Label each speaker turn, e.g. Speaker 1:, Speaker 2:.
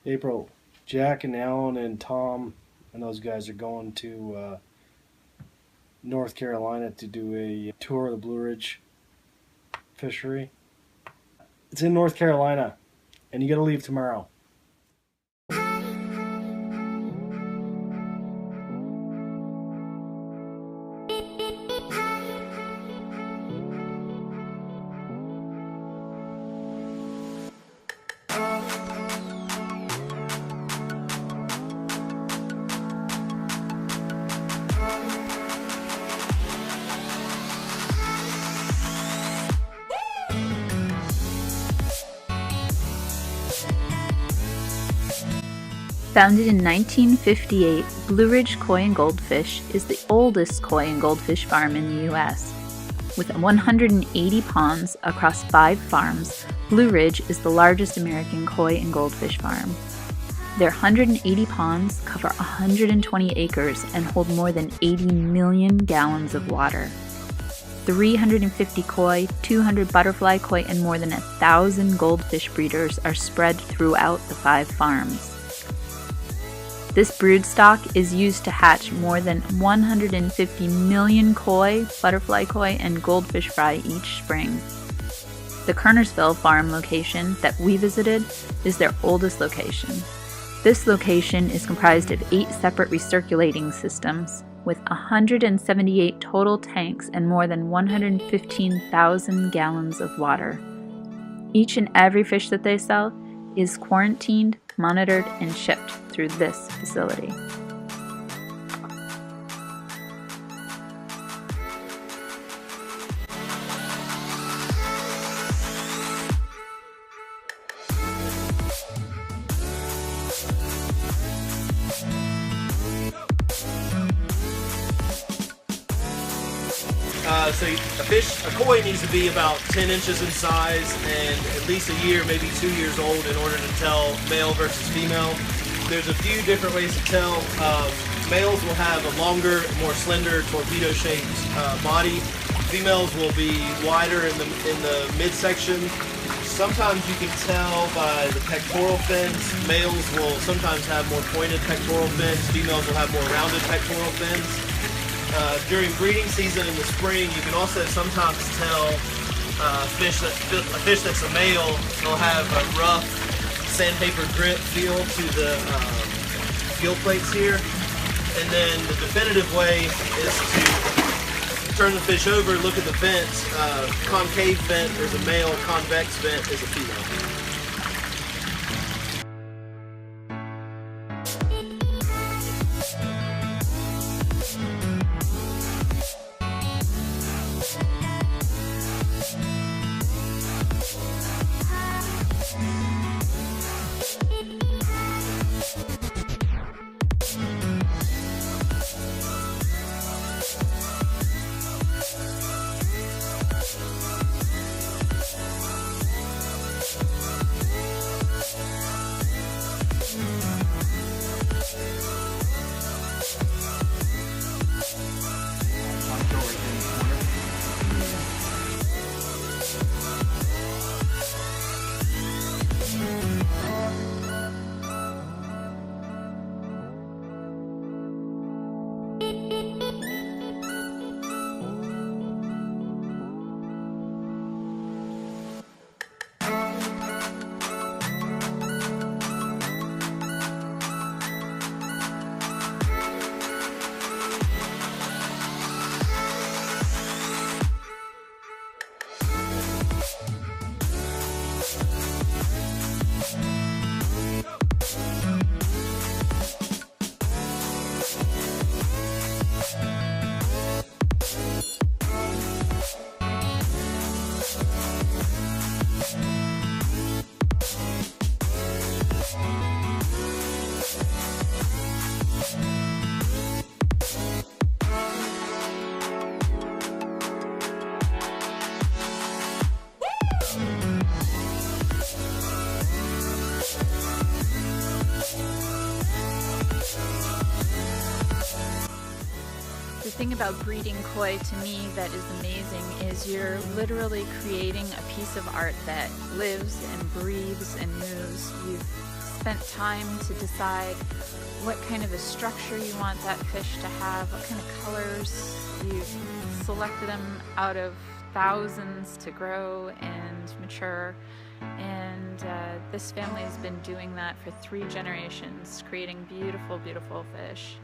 Speaker 1: April, Jack and Alan and Tom and those guys are going to North Carolina to do a tour of the Blue Ridge fishery. It's in North Carolina, and you got to leave tomorrow.
Speaker 2: Founded in 1958, Blue Ridge Koi and Goldfish is the oldest koi and goldfish farm in the U.S. With 180 ponds across 5 farms, Blue Ridge is the largest American koi and goldfish farm. Their 180 ponds cover 120 acres and hold more than 80 million gallons of water. 350 koi, 200 butterfly koi, and more than 1,000 goldfish breeders are spread throughout the 5 farms. This broodstock is used to hatch more than 150 million koi, butterfly koi, and goldfish fry each spring. The Kernersville farm location that we visited is their oldest location. This location is comprised of 8 separate recirculating systems with 178 total tanks and more than 115,000 gallons of water. Each and every fish that they sell is quarantined, monitored, and shipped through this facility.
Speaker 3: So a koi needs to be about 10 inches in size and at least a year, maybe 2 years old in order to tell male versus female. There's a few different ways to tell. Males will have a longer, more slender, torpedo-shaped body. Females will be wider in the midsection. Sometimes you can tell by the pectoral fins. Males will sometimes have more pointed pectoral fins. Females will have more rounded pectoral fins. During breeding season in the spring, you can also sometimes tell a fish that's a male will have a rough sandpaper grit feel to the gill plates here. And then the definitive way is to turn the fish over, look at the vents. Concave vent is a male, convex vent is a female.
Speaker 2: The thing about breeding koi to me that is amazing is you're literally creating a piece of art that lives and breathes and moves. You've spent time to decide what kind of a structure you want that fish to have, what kind of colors. You've selected them out of thousands to grow and mature, and this family has been doing that for 3 generations, creating beautiful, beautiful fish.